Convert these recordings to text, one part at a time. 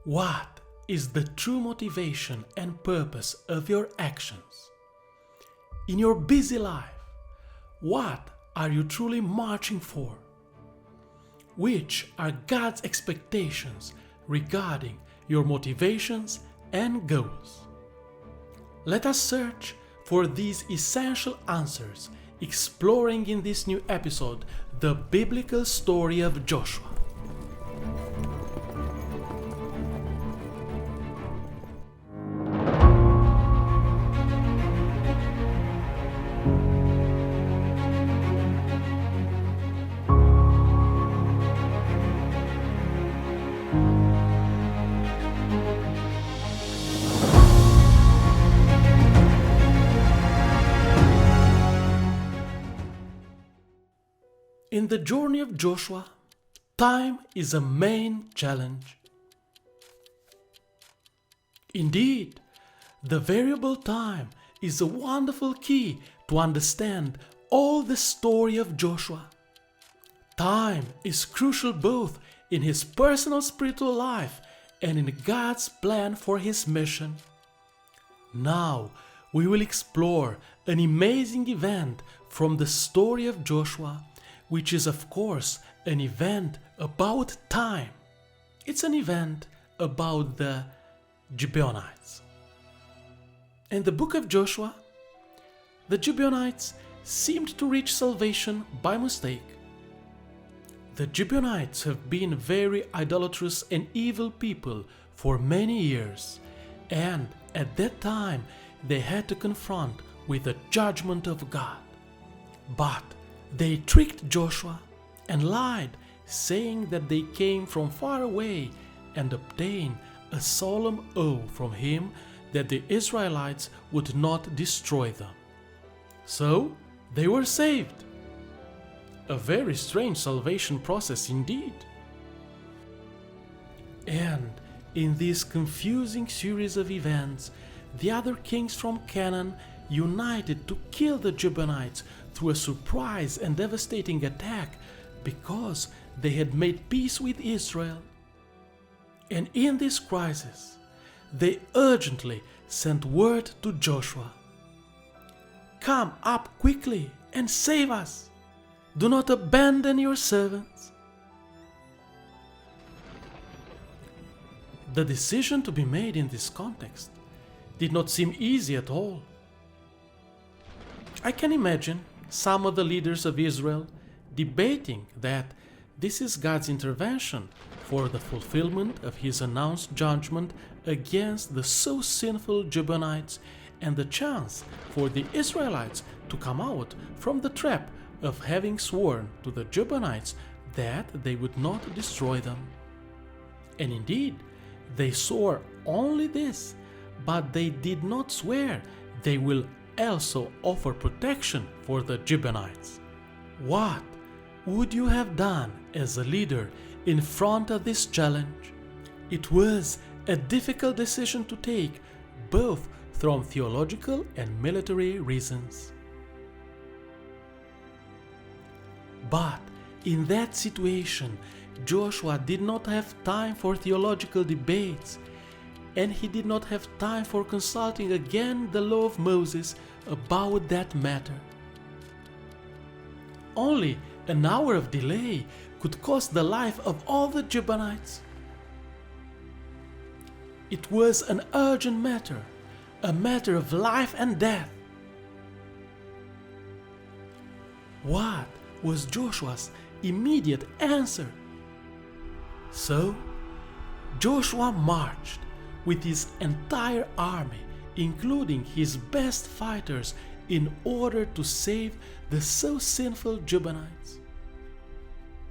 What is the true motivation and purpose of your actions? In your busy life, what are you truly marching for? Which are God's expectations regarding your motivations and goals? Let us search for these essential answers, exploring in this new episode the biblical story of Joshua. In the journey of Joshua, time is a main challenge. Indeed, the variable time is a wonderful key to understand all the story of Joshua. Time is crucial both in his personal spiritual life and in God's plan for his mission. Now, we will explore an amazing event from the story of Joshua, which is of course an event about time. It's an event about the Gibeonites. In the book of Joshua, the Gibeonites seemed to reach salvation by mistake. The Gibeonites have been very idolatrous and evil people for many years, and at that time they had to confront with the judgment of God. But they tricked Joshua and lied, saying that they came from far away and obtained a solemn oath from him that the Israelites would not destroy them. So they were saved. A very strange salvation process indeed. And in this confusing series of events, the other kings from Canaan united to kill the Gibeonites through a surprise and devastating attack because they had made peace with Israel. And in this crisis, they urgently sent word to Joshua, "Come up quickly and save us. Do not abandon your servants." The decision to be made in this context did not seem easy at all. I can imagine some of the leaders of Israel debating that this is God's intervention for the fulfillment of his announced judgment against the so sinful Gibeonites and the chance for the Israelites to come out from the trap of having sworn to the Gibeonites that they would not destroy them. And indeed, they swore only this, but they did not swear they will also offer protection for the Gibeonites. What would you have done as a leader in front of this challenge? It was a difficult decision to take, both from theological and military reasons. But in that situation, Joshua did not have time for theological debates, and he did not have time for consulting again the law of Moses about that matter. Only an hour of delay could cost the life of all the Gibeonites. It was an urgent matter, a matter of life and death. What was Joshua's immediate answer? So, Joshua marched with his entire army, including his best fighters, in order to save the so sinful Gibeonites.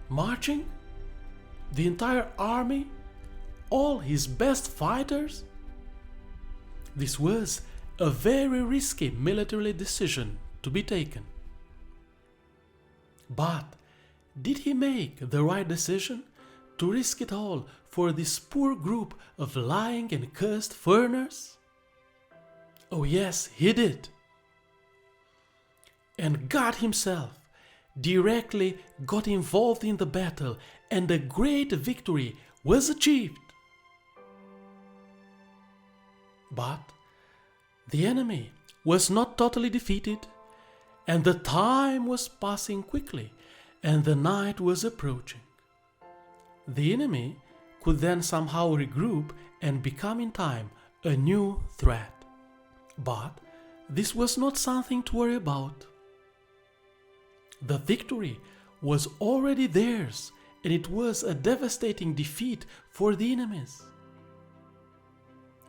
Marching? The entire army? All his best fighters? This was a very risky military decision to be taken. But did he make the right decision to risk it all for this poor group of lying and cursed foreigners? Oh yes, he did. And God himself directly got involved in the battle, and a great victory was achieved. But the enemy was not totally defeated, and the time was passing quickly, and the night was approaching. The enemy could then somehow regroup and become in time a new threat. But this was not something to worry about. The victory was already theirs, and it was a devastating defeat for the enemies.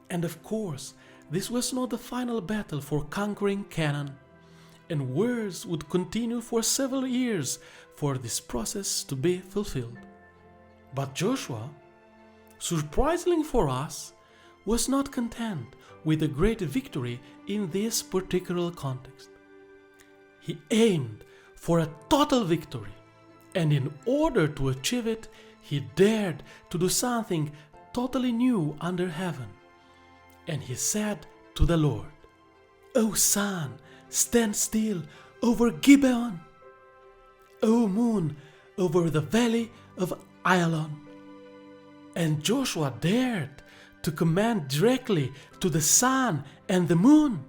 And of course, this was not the final battle for conquering Canaan, and wars would continue for several years for this process to be fulfilled. But Joshua, surprisingly for us, was not content with a great victory in this particular context. He aimed for a total victory, and in order to achieve it, he dared to do something totally new under heaven. And he said to the Lord, "O sun, stand still over Gibeon. O moon, over the valley of Iulian." And Joshua dared to command directly to the sun and the moon.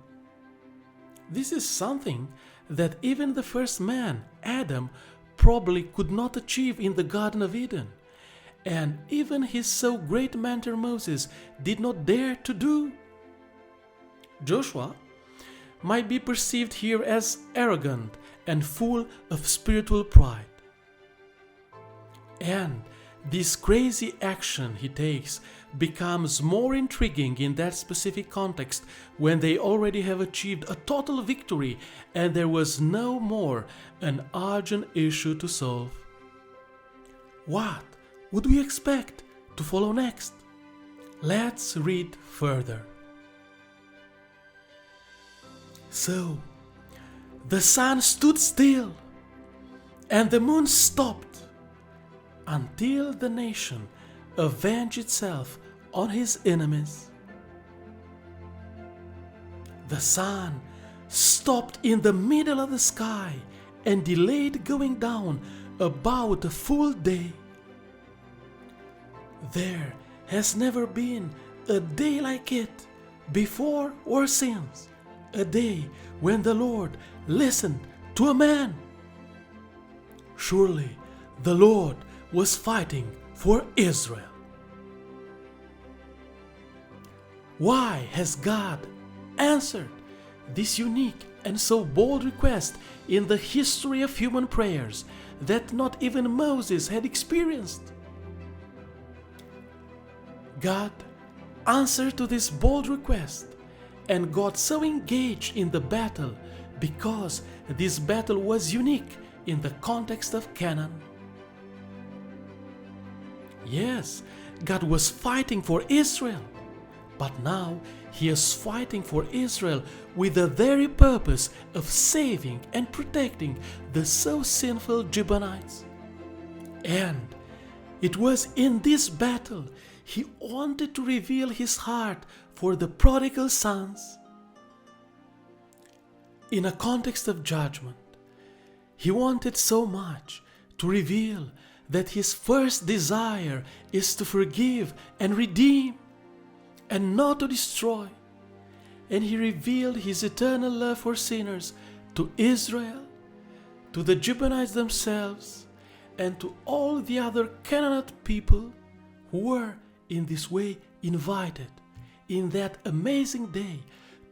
This is something that even the first man, Adam, probably could not achieve in the Garden of Eden, and even his so great mentor Moses did not dare to do. Joshua might be perceived here as arrogant and full of spiritual pride. And this crazy action he takes becomes more intriguing in that specific context when they already have achieved a total victory and there was no more an urgent issue to solve. What would we expect to follow next? Let's read further. So, the sun stood still and the moon stopped until the nation avenged itself on his enemies. The sun stopped in the middle of the sky and delayed going down about a full day. There has never been a day like it before or since, a day when the Lord listened to a man. Surely the Lord was fighting for Israel. Why has God answered this unique and so bold request in the history of human prayers that not even Moses had experienced? God answered to this bold request and got so engaged in the battle because this battle was unique in the context of Canaan. Yes, God was fighting for Israel, but now He is fighting for Israel with the very purpose of saving and protecting the so sinful Gibeonites. And it was in this battle He wanted to reveal His heart for the prodigal sons. In a context of judgment, He wanted so much to reveal that His first desire is to forgive and redeem and not to destroy. And He revealed His eternal love for sinners to Israel, to the Gibeonites themselves, and to all the other Canaanite people who were in this way invited in that amazing day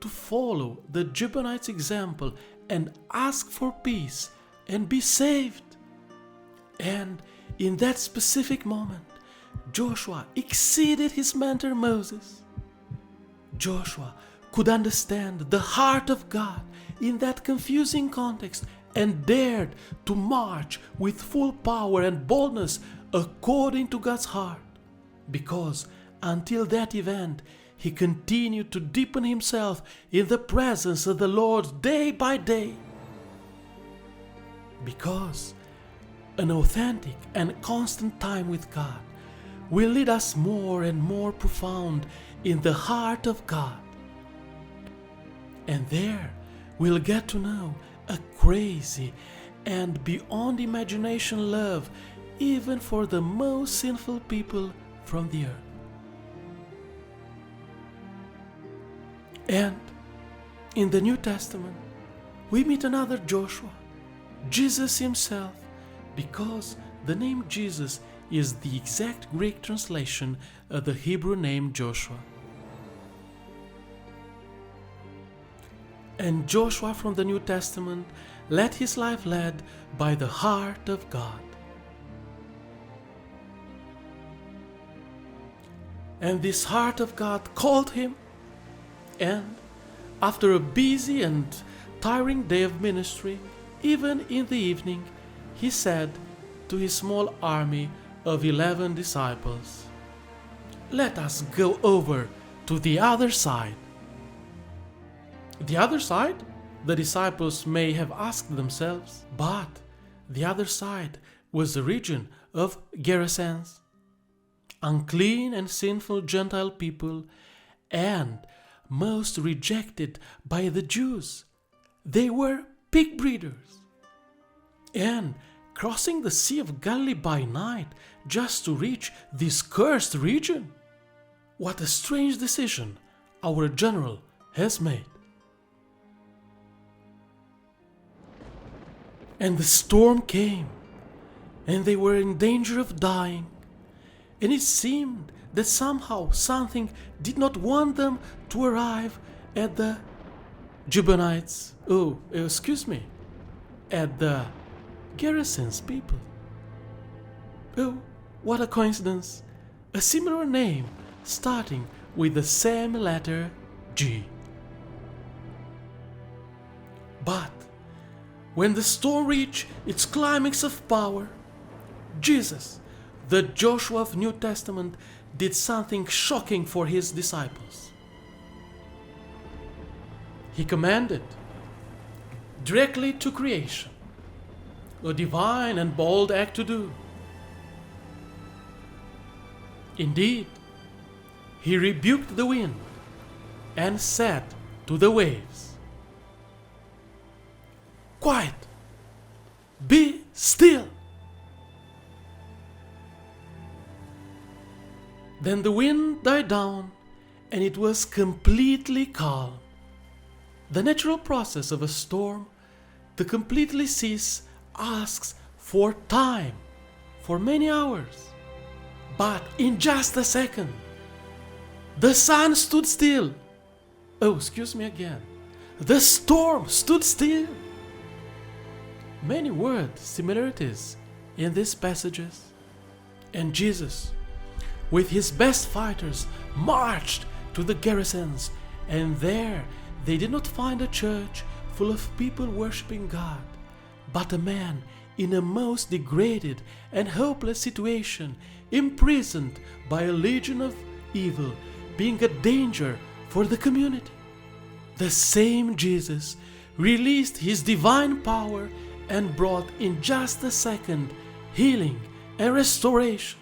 to follow the Gibeonites' example and ask for peace and be saved. And in that specific moment, Joshua exceeded his mentor Moses. Joshua could understand the heart of God in that confusing context and dared to march with full power and boldness according to God's heart, because until that event, he continued to deepen himself in the presence of the Lord day by day. Because an authentic and constant time with God will lead us more and more profound in the heart of God. And there we'll get to know a crazy and beyond imagination love even for the most sinful people from the earth. And in the New Testament, we meet another Joshua, Jesus himself, because the name Jesus is the exact Greek translation of the Hebrew name Joshua. And Joshua from the New Testament led his life led by the heart of God. And this heart of God called him, and after a busy and tiring day of ministry, even in the evening, he said to his small army of 11 disciples, "Let us go over to the other side." The other side? The disciples may have asked themselves, but the other side was the region of Gerasenes, unclean and sinful Gentile people, and most rejected by the Jews. They were pig breeders. And crossing the Sea of Galilee by night just to reach this cursed region? What a strange decision our general has made. And the storm came, and they were in danger of dying, and it seemed that somehow something did not want them to arrive at the Gibeonites. At the Gerasenes people. Oh, what a coincidence! A similar name starting with the same letter G. But when the storm reached its climax of power, Jesus, the Joshua of New Testament, did something shocking for his disciples. He commanded directly to creation, a divine and bold act to do. Indeed, he rebuked the wind and said to the waves, "Quiet, be still." Then the wind died down and it was completely calm. The natural process of a storm to completely cease asks for time, for many hours. But in just a second, the sun stood still. The storm stood still. Many word similarities in these passages. And Jesus, with his best fighters, marched to the Gerasenes, and there they did not find a church full of people worshipping God, but a man in a most degraded and hopeless situation, imprisoned by a legion of evil, being a danger for the community. The same Jesus released his divine power and brought in just a second healing and restoration.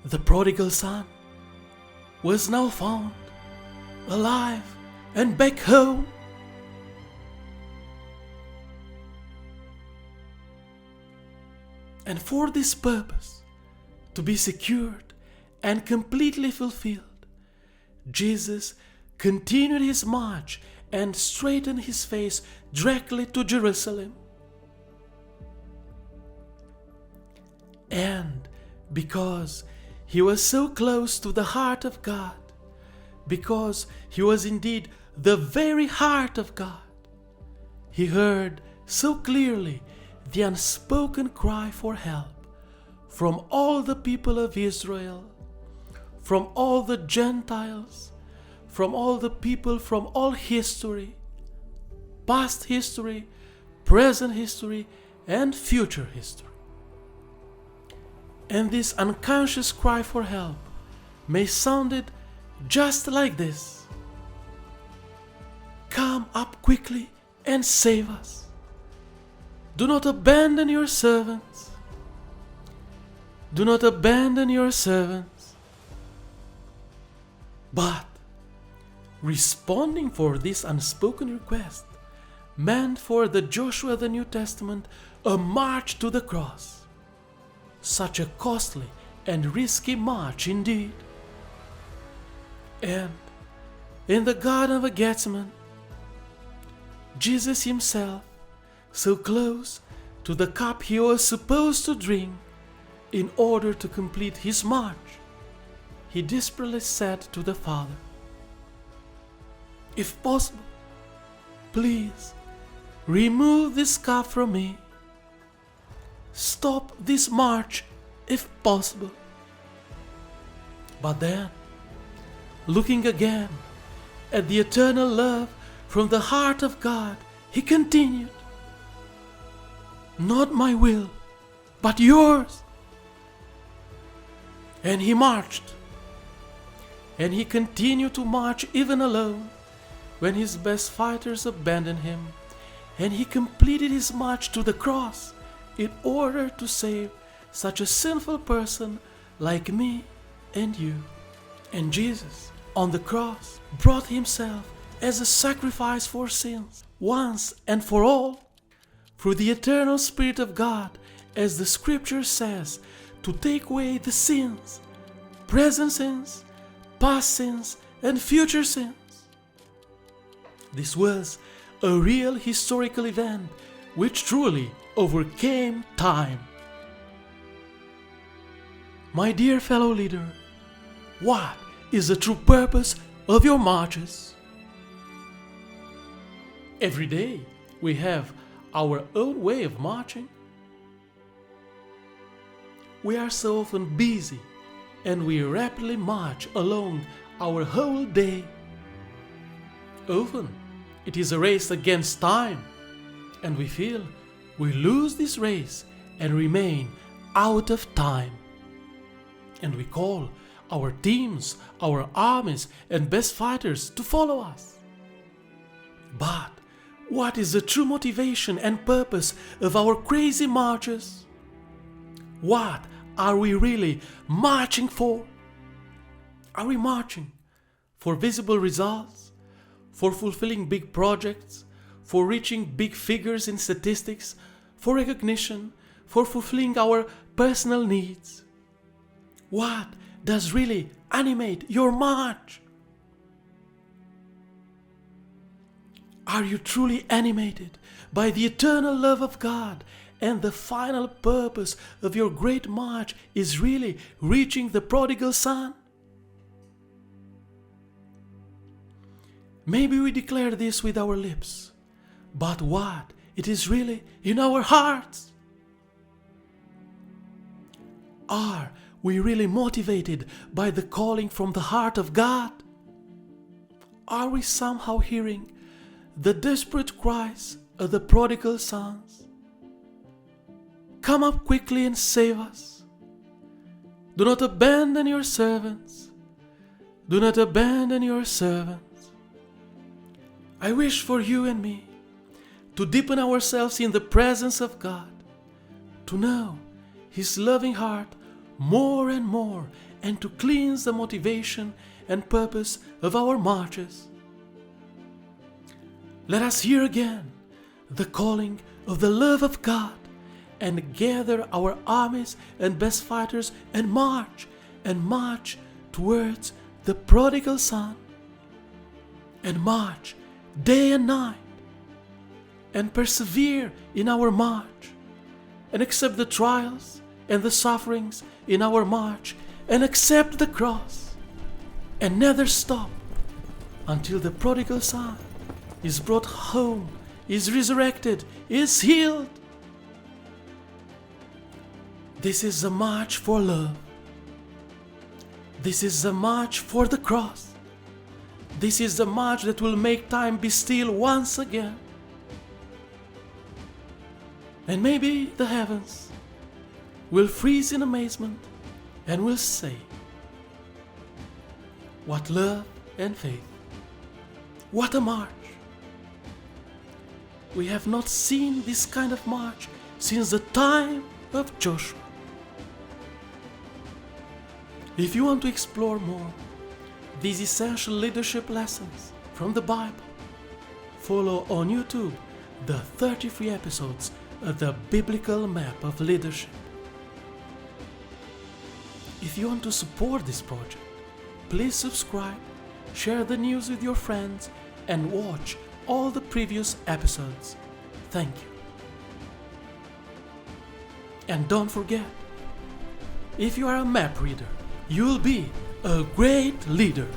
The Prodigal Son was now found alive and back home. And for this purpose, to be secured and completely fulfilled, Jesus continued his march and straightened his face directly to Jerusalem. And because he was so close to the heart of God, because he was indeed the very heart of God, he heard so clearly the unspoken cry for help from all the people of Israel, from all the Gentiles, from all the people from all history, past history, present history, and future history. And this unconscious cry for help may sounded just like this: "Come up quickly and save us. Do not abandon your servants. Do not abandon your servants." But responding for this unspoken request meant for the Joshua of the New Testament a march to the cross. Such a costly and risky march indeed. And in the Garden of Gethsemane, Jesus himself, so close to the cup he was supposed to drink in order to complete his march, he desperately said to the Father, "If possible, please remove this cup from me. Stop this march if possible." But then, looking again at the eternal love from the heart of God, he continued, "Not my will, but yours." And he marched. And he continued to march even alone when his best fighters abandoned him, and he completed his march to the cross in order to save such a sinful person like me and you. And Jesus, on the cross, brought himself as a sacrifice for sins, once and for all, through the eternal Spirit of God, as the Scripture says, to take away the sins, present sins, past sins, and future sins. This was a real historical event which truly overcame time. My dear fellow leader, what is the true purpose of your marches? Every day we have our own way of marching. We are so often busy and we rapidly march along our whole day. Often it is a race against time, and we feel we lose this race and remain out of time. And we call our teams, our armies and best fighters to follow us. But what is the true motivation and purpose of our crazy marches? What are we really marching for? Are we marching for visible results, for fulfilling big projects, for reaching big figures in statistics, for recognition, for fulfilling our personal needs? What does really animate your march? Are you truly animated by the eternal love of God, and the final purpose of your great march is really reaching the Prodigal Son? Maybe we declare this with our lips, but what it is really in our hearts? Are we really motivated by the calling from the heart of God? Are we somehow hearing the desperate cries of the prodigal sons? Come up quickly and save us. Do not abandon your servants. Do not abandon your servants. I wish for you and me to deepen ourselves in the presence of God, to know His loving heart more and more, and to cleanse the motivation and purpose of our marches. Let us hear again the calling of the love of God, and gather our armies and best fighters and march towards the Prodigal Son, and march day and night, and persevere in our march, and accept the trials and the sufferings in our march, and accept the cross, and never stop until the Prodigal Son is brought home, is resurrected, is healed. This is the march for love. This is the march for the cross. This is the march that will make time be still once again. And maybe the heavens will freeze in amazement and will say, "What love and faith! What a march! We have not seen this kind of march since the time of Joshua." If you want to explore more these essential leadership lessons from the Bible, follow on YouTube the 33 episodes of the Biblical Map of Leadership. If you want to support this project, please subscribe share the news with your friends, and watch all the previous episodes. Thank you. And don't forget, if you are a map reader, you'll be a great leader.